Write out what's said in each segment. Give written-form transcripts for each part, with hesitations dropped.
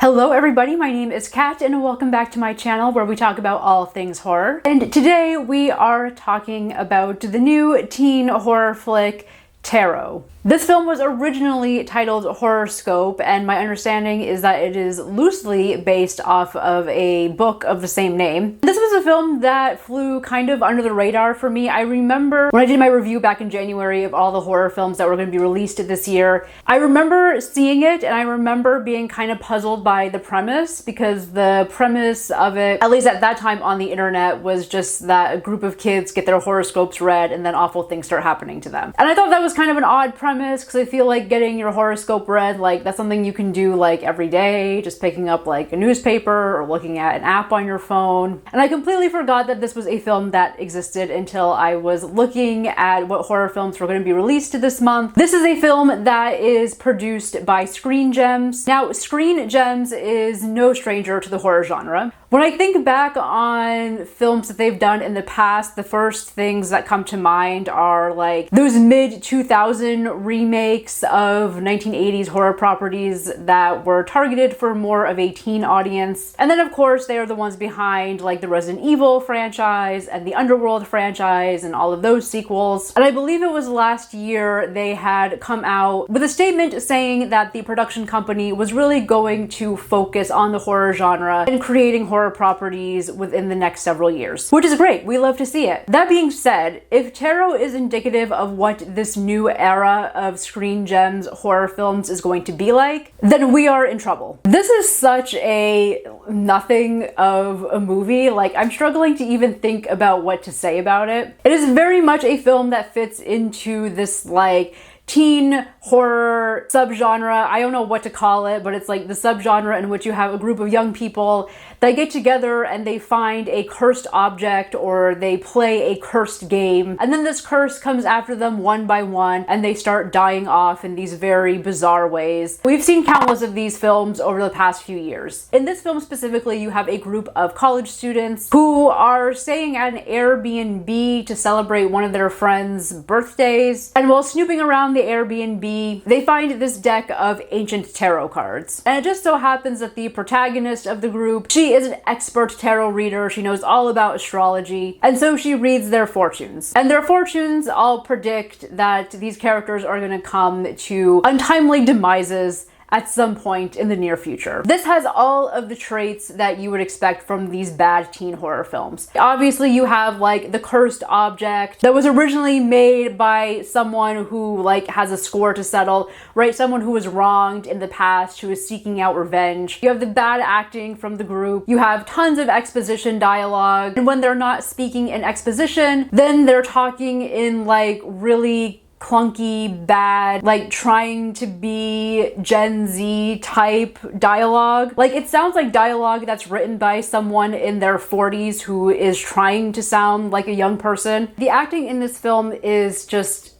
Hello everybody, my name is Kat and welcome back to my channel where we talk about all things horror. And today we are talking about the new teen horror flick, Tarot. This film was originally titled Horoscope, and my understanding is that it is loosely based off of a book of the same name. This was a film that flew kind of under the radar for me. I remember when I did my review back in January of all the horror films that were going to be released this year, I remember seeing it and I remember being kind of puzzled by the premise, because the premise of it, at least at that time on the internet, was just that a group of kids get their horoscopes read and then awful things start happening to them. And I thought that was kind of an odd premise, because I feel like getting your horoscope read, like, that's something you can do like every day, just picking up like a newspaper or looking at an app on your phone. And I completely forgot that this was a film that existed until I was looking at what horror films were going to be released this month. This is a film that is produced by ScreenGems. Now, ScreenGems is no stranger to the horror genre. When I think back on films that they've done in the past, the first things that come to mind are like those mid-2000 remakes of 1980s horror properties that were targeted for more of a teen audience. And then of course they are the ones behind like the Resident Evil franchise and the Underworld franchise and all of those sequels. And I believe it was last year they had come out with a statement saying that the production company was really going to focus on the horror genre and creating horror properties within the next several years, which is great. We love to see it. That being said, if Tarot is indicative of what this new era of ScreenGems horror films is going to be like, then we are in trouble. This is such a nothing of a movie. Like, I'm struggling to even think about what to say about it. It is very much a film that fits into this like teen horror subgenre. I don't know what to call it, but it's like the subgenre in which you have a group of young people that get together and they find a cursed object or they play a cursed game, and then this curse comes after them one by one and they start dying off in these very bizarre ways. We've seen countless of these films over the past few years. In this film specifically, you have a group of college students who are staying at an Airbnb to celebrate one of their friends' birthdays, and while snooping around the Airbnb, they find this deck of ancient tarot cards. And it just so happens that the protagonist of the group, she is an expert tarot reader. She knows all about astrology, and so she reads their fortunes. And their fortunes all predict that these characters are going to come to untimely demises at some point in the near future. This has all of the traits that you would expect from these bad teen horror films. Obviously, you have like the cursed object that was originally made by someone who like has a score to settle, right? Someone who was wronged in the past, who is seeking out revenge. You have the bad acting from the group. You have tons of exposition dialogue. And when they're not speaking in exposition, then they're talking in like really clunky, bad, like trying to be Gen Z type dialogue. Like, it sounds like dialogue that's written by someone in their 40s who is trying to sound like a young person. The acting in this film is just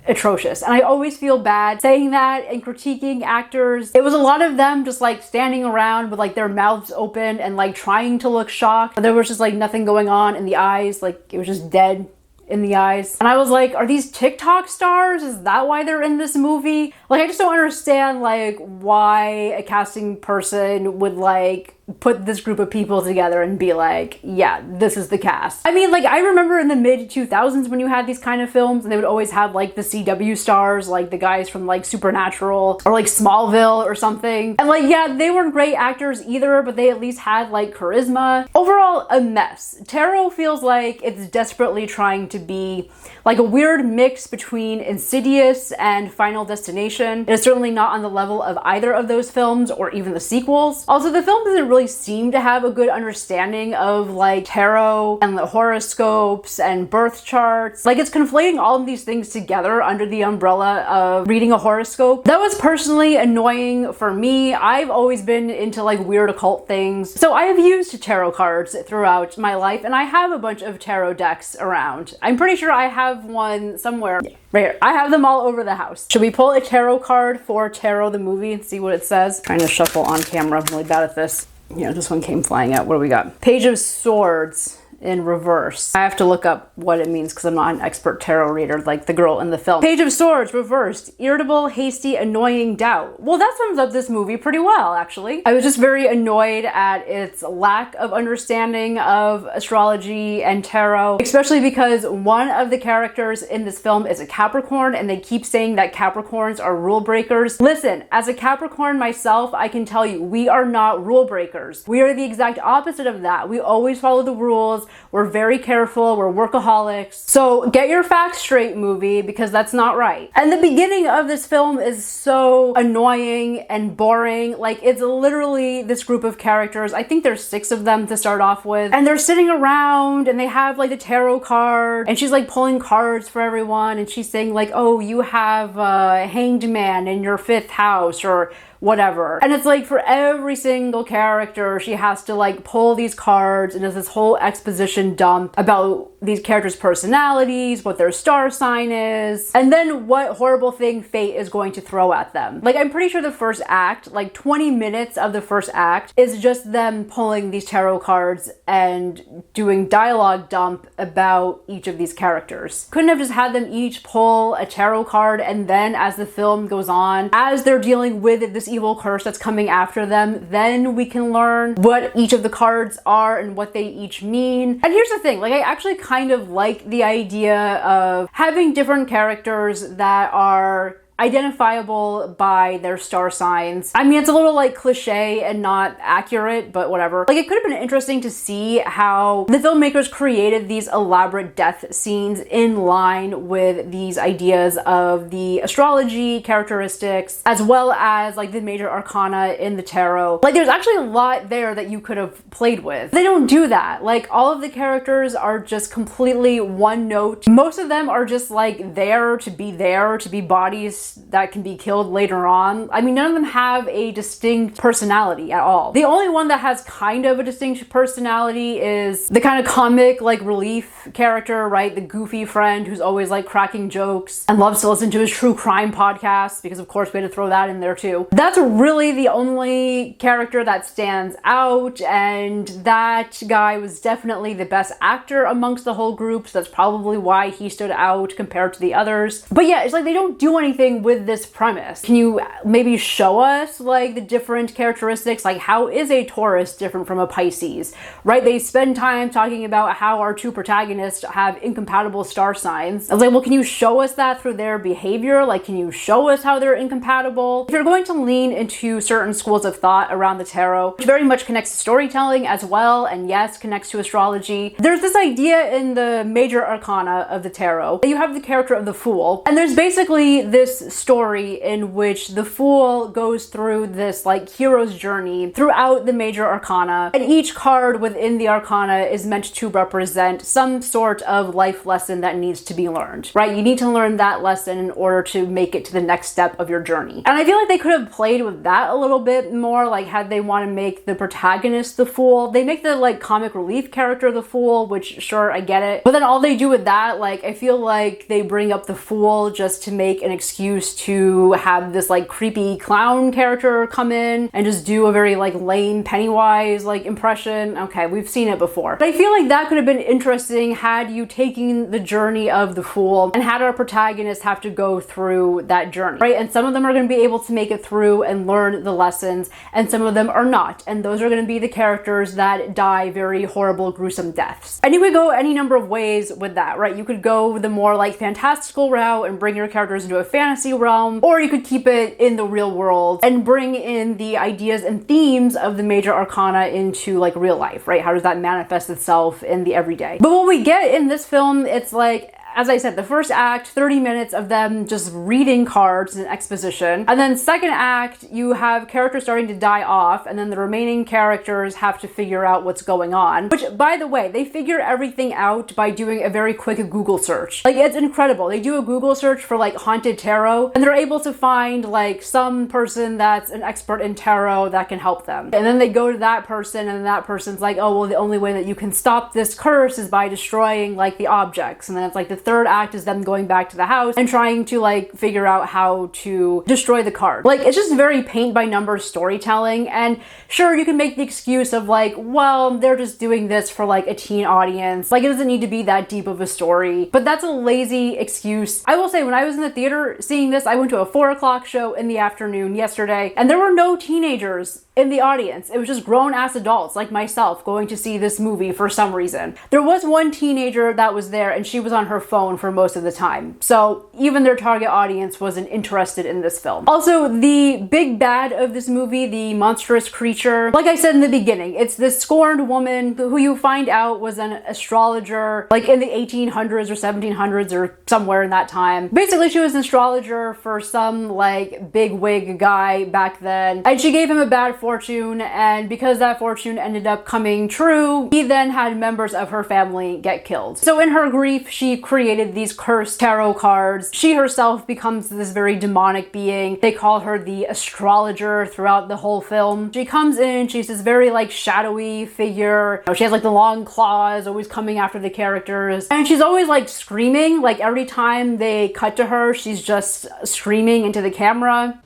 atrocious, and I always feel bad saying that and critiquing actors. It was a lot of them just like standing around with like their mouths open and like trying to look shocked, but there was just like nothing going on in the eyes. Like, it was just dead in the eyes. And I was like, are these TikTok stars? Is that why they're in this movie? Like, I just don't understand like why a casting person would like put this group of people together and be like, yeah, this is the cast. I mean, like, I remember in the mid-2000s when you had these kind of films and they would always have like the CW stars, like the guys from like Supernatural or like Smallville or something. And like, yeah, they weren't great actors either, but they at least had like charisma. Overall, a mess. Tarot feels like it's desperately trying to be like a weird mix between Insidious and Final Destination. It is certainly not on the level of either of those films or even the sequels. Also, the film doesn't really seem to have a good understanding of like tarot and the horoscopes and birth charts. Like, it's conflating all of these things together under the umbrella of reading a horoscope. That was personally annoying for me. I've always been into like weird occult things, so I have used tarot cards throughout my life, and I have a bunch of tarot decks around. I'm pretty sure I have one somewhere. Yeah, right here. I have them all over the house. Should we pull a tarot card for Tarot the movie and see what it says? Trying to shuffle on camera. I'm really bad at this. Yeah, this one came flying out. What do we got? Page of Swords. in reverse. I have to look up what it means because I'm not an expert tarot reader like the girl in the film. Page of Swords reversed. Irritable, hasty, annoying, doubt. Well, that sums up this movie pretty well, actually. I was just very annoyed at its lack of understanding of astrology and tarot, especially because one of the characters in this film is a Capricorn, and they keep saying that Capricorns are rule breakers. Listen, as a Capricorn myself, I can tell you, we are not rule breakers. We are the exact opposite of that. We always follow the rules. We're very careful. We're workaholics. So get your facts straight, movie, because that's not right. And the beginning of this film is so annoying and boring. Like, it's literally this group of characters. I think there's 6 of them to start off with. And they're sitting around and they have like the tarot card, and she's like pulling cards for everyone, and she's saying like, oh, you have a hanged man in your 5th house or whatever. And it's like for every single character, she has to like pull these cards, and there's this whole exposition dump about these characters' personalities, what their star sign is, and then what horrible thing fate is going to throw at them. Like, I'm pretty sure the first act, like 20 minutes of the first act, is just them pulling these tarot cards and doing dialogue dump about each of these characters. Couldn't have just had them each pull a tarot card, and then as the film goes on, as they're dealing with this evil curse that's coming after them, then we can learn what each of the cards are and what they each mean. And here's the thing, like, I actually kind of like the idea of having different characters that are identifiable by their star signs. I mean, it's a little like cliche and not accurate, but whatever. Like, it could have been interesting to see how the filmmakers created these elaborate death scenes in line with these ideas of the astrology characteristics, as well as like the major arcana in the tarot. Like, there's actually a lot there that you could have played with. They don't do that. Like, all of the characters are just completely one note. Most of them are just like there to be bodies that can be killed later on. I mean, none of them have a distinct personality at all. The only one that has kind of a distinct personality is the kind of comic, like, relief character, right? The goofy friend who's always like cracking jokes and loves to listen to his true crime podcast, because of course we had to throw that in there too. That's really the only character that stands out, and that guy was definitely the best actor amongst the whole group, so that's probably why he stood out compared to the others. But yeah, it's like they don't do anything with this premise. Can you maybe show us like the different characteristics? Like, how is a Taurus different from a Pisces, right? They spend time talking about how our 2 protagonists have incompatible star signs. I was like, well, can you show us that through their behavior? Like, can you show us how they're incompatible? If you're going to lean into certain schools of thought around the tarot, which very much connects to storytelling as well, and yes, connects to astrology, there's this idea in the major arcana of the tarot that you have the character of the Fool, and there's basically this story in which the Fool goes through this like hero's journey throughout the major arcana, and each card within the arcana is meant to represent some sort of life lesson that needs to be learned, right? You need to learn that lesson in order to make it to the next step of your journey. And I feel like they could have played with that a little bit more, like had they want to make the protagonist the Fool. They make the like comic relief character the Fool, which sure, I get it, but then all they do with that, like, I feel like they bring up the Fool just to make an excuse to have this like creepy clown character come in and just do a very like lame Pennywise like impression. Okay, we've seen it before. But I feel like that could have been interesting had you taken the journey of the Fool and had our protagonist have to go through that journey, right? And some of them are going to be able to make it through and learn the lessons, and some of them are not. And those are going to be the characters that die very horrible, gruesome deaths. And you could go any number of ways with that, right? You could go the more like fantastical route and bring your characters into a fantasy realm, or you could keep it in the real world and bring in the ideas and themes of the major arcana into like real life, right? How does that manifest itself in the everyday? But what we get in this film, it's like, as I said, the first act, 30 minutes of them just reading cards and exposition. And then second act, you have characters starting to die off, and then the remaining characters have to figure out what's going on. Which, by the way, they figure everything out by doing a very quick Google search. Like, it's incredible. They do a Google search for like haunted tarot, and they're able to find like some person that's an expert in tarot that can help them. And then they go to that person, and that person's like, oh, well, the only way that you can stop this curse is by destroying like the objects. And then it's like the third act is them going back to the house and trying to like figure out how to destroy the card. Like, it's just very paint by numbers storytelling, and sure, you can make the excuse of like, well, they're just doing this for like a teen audience. Like, it doesn't need to be that deep of a story, but that's a lazy excuse. I will say, when I was in the theater seeing this, I went to a 4 o'clock show in the afternoon yesterday, and there were no teenagers in the audience. It was just grown-ass adults like myself going to see this movie for some reason. There was one teenager that was there, and she was on her phone for most of the time. So even their target audience wasn't interested in this film. Also, the big bad of this movie, the monstrous creature, like I said in the beginning, it's this scorned woman who you find out was an astrologer, like in the 1800s or 1700s or somewhere in that time. Basically, she was an astrologer for some like big wig guy back then, and she gave him a bad fortune, and because that fortune ended up coming true, he then had members of her family get killed. So in her grief, she created these cursed tarot cards. She herself becomes this very demonic being. They call her the astrologer throughout the whole film. She comes in, she's this very like shadowy figure. She has like the long claws, always coming after the characters, and she's always like screaming. Like, every time they cut to her, she's just screaming into the camera.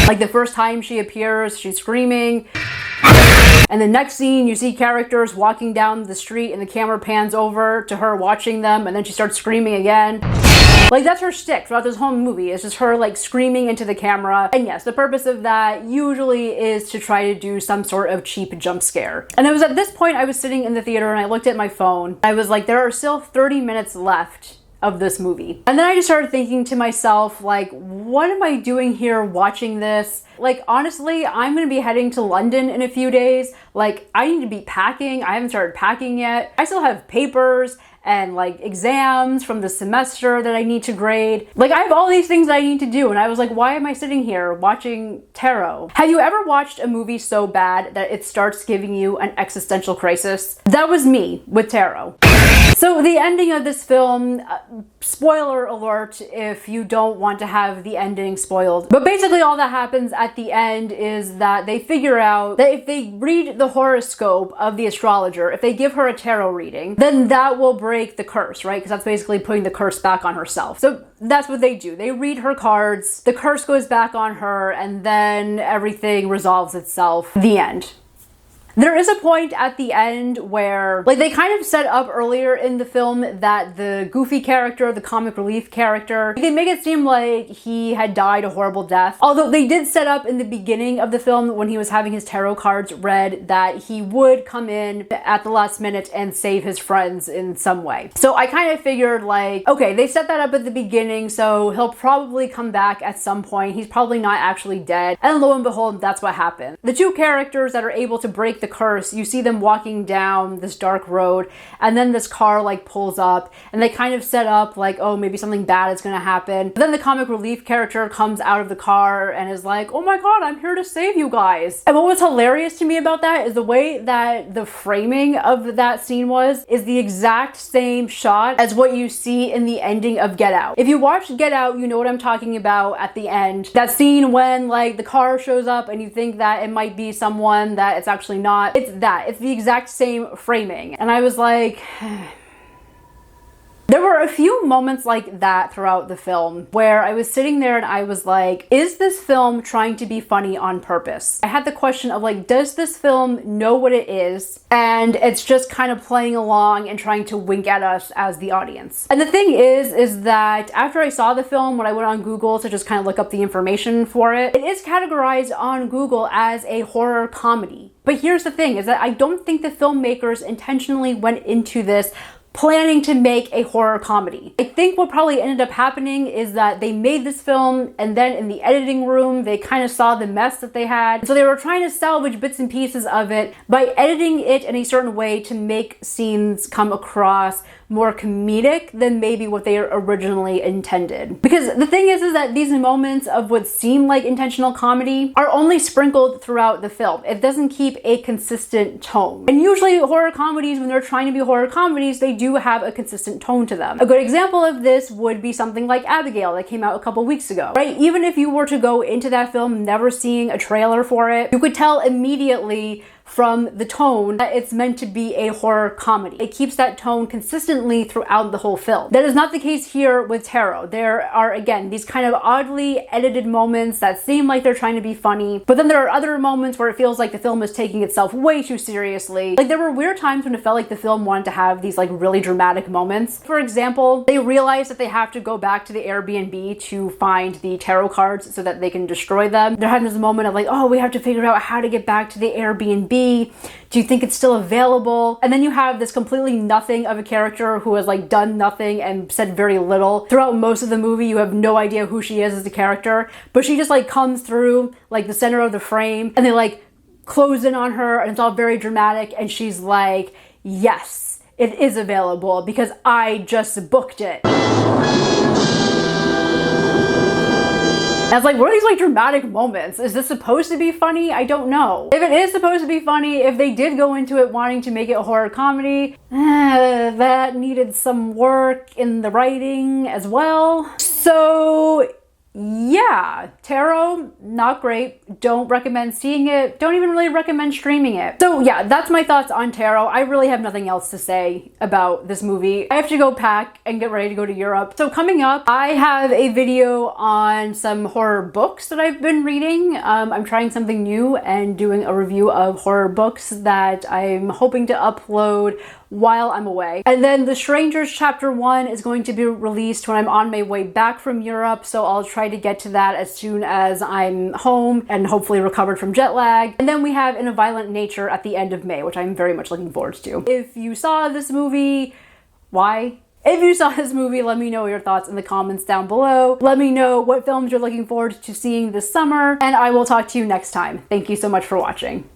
Like, the first time she appears, she's screaming. And the next scene, you see characters walking down the street and the camera pans over to her watching them, and then she starts screaming again. Like, that's her shtick throughout this whole movie. It's just her like screaming into the camera. And yes, the purpose of that usually is to try to do some sort of cheap jump scare. And it was at this point I was sitting in the theater and I looked at my phone. I was like, there are still 30 minutes left of this movie. And then I just started thinking to myself, like, what am I doing here watching this? Like, honestly, I'm gonna be heading to London in a few days. Like, I need to be packing. I haven't started packing yet. I still have papers and like exams from the semester that I need to grade. Like, I have all these things that I need to do, and I was like, why am I sitting here watching tarot? Have you ever watched a movie so bad that it starts giving you an existential crisis? That was me with tarot. So the ending of this film, spoiler alert if you don't want to have the ending spoiled, but basically all that happens at the end is that they figure out that if they read the horoscope of the astrologer, if they give her a tarot reading, then that will break the curse, right? Because that's basically putting the curse back on herself. So that's what they do. They read her cards, the curse goes back on her, and then everything resolves itself. The end. There is a point at the end where, like, they kind of set up earlier in the film that the goofy character, the comic relief character, they make it seem like he had died a horrible death. Although they did set up in the beginning of the film when he was having his tarot cards read that he would come in at the last minute and save his friends in some way. So I kind of figured, like, okay, they set that up at the beginning, so he'll probably come back at some point. He's probably not actually dead. And lo and behold, that's what happened. The two characters that are able to break the curse, you see them walking down this dark road, and then this car like pulls up, and they kind of set up like, oh, maybe something bad is gonna happen. But then the comic relief character comes out of the car and is like, oh my god, I'm here to save you guys. And what was hilarious to me about that is the way that the framing of that scene is the exact same shot as what you see in the ending of Get Out. If you watched Get Out, you know what I'm talking about at the end. That scene when like the car shows up and you think that it might be someone that it's actually not. It's the exact same framing. And I was like, there were a few moments like that throughout the film where I was sitting there and I was like, is this film trying to be funny on purpose? I had the question of like, does this film know what it is? And it's just kind of playing along and trying to wink at us as the audience. And the thing is that after I saw the film, when I went on Google to just kind of look up the information for it, it is categorized on Google as a horror comedy. But here's the thing, is that I don't think the filmmakers intentionally went into this planning to make a horror comedy. I think what probably ended up happening is that they made this film and then in the editing room, they kind of saw the mess that they had. So they were trying to salvage bits and pieces of it by editing it in a certain way to make scenes come across more comedic than maybe what they originally intended. Because the thing is that these moments of what seem like intentional comedy are only sprinkled throughout the film. It doesn't keep a consistent tone. And usually horror comedies, when they're trying to be horror comedies, they do have a consistent tone to them. A good example of this would be something like Abigail that came out a couple weeks ago, right? Even if you were to go into that film never seeing a trailer for it, you could tell immediately from the tone that it's meant to be a horror comedy. It keeps that tone consistently throughout the whole film. That is not the case here with Tarot. There are, again, these kind of oddly edited moments that seem like they're trying to be funny, but then there are other moments where it feels like the film is taking itself way too seriously. Like, there were weird times when it felt like the film wanted to have these like really dramatic moments. For example, they realize that they have to go back to the Airbnb to find the tarot cards so that they can destroy them. They're having this moment of like, oh, we have to figure out how to get back to the Airbnb. Do you think it's still available? And then you have this completely nothing of a character who has like done nothing and said very little. Throughout most of the movie, you have no idea who she is as a character, but she just like comes through like the center of the frame and they like close in on her and it's all very dramatic and she's like, yes, it is available because I just booked it. And it's like, what are these like dramatic moments? Is this supposed to be funny? I don't know. If it is supposed to be funny, if they did go into it wanting to make it a horror comedy, that needed some work in the writing as well. So yeah, Tarot, not great. Don't recommend seeing it. Don't even really recommend streaming it. So yeah, that's my thoughts on Tarot. I really have nothing else to say about this movie. I have to go pack and get ready to go to Europe. So coming up, I have a video on some horror books that I've been reading. I'm trying something new and doing a review of horror books that I'm hoping to upload while I'm away. And then The Strangers Chapter 1 is going to be released when I'm on my way back from Europe, so I'll try to get to that as soon as I'm home and hopefully recovered from jet lag. And then we have In a Violent Nature at the end of May, which I'm very much looking forward to. If you saw this movie, why? If you saw this movie, let me know your thoughts in the comments down below. Let me know what films you're looking forward to seeing this summer, and I will talk to you next time. Thank you so much for watching.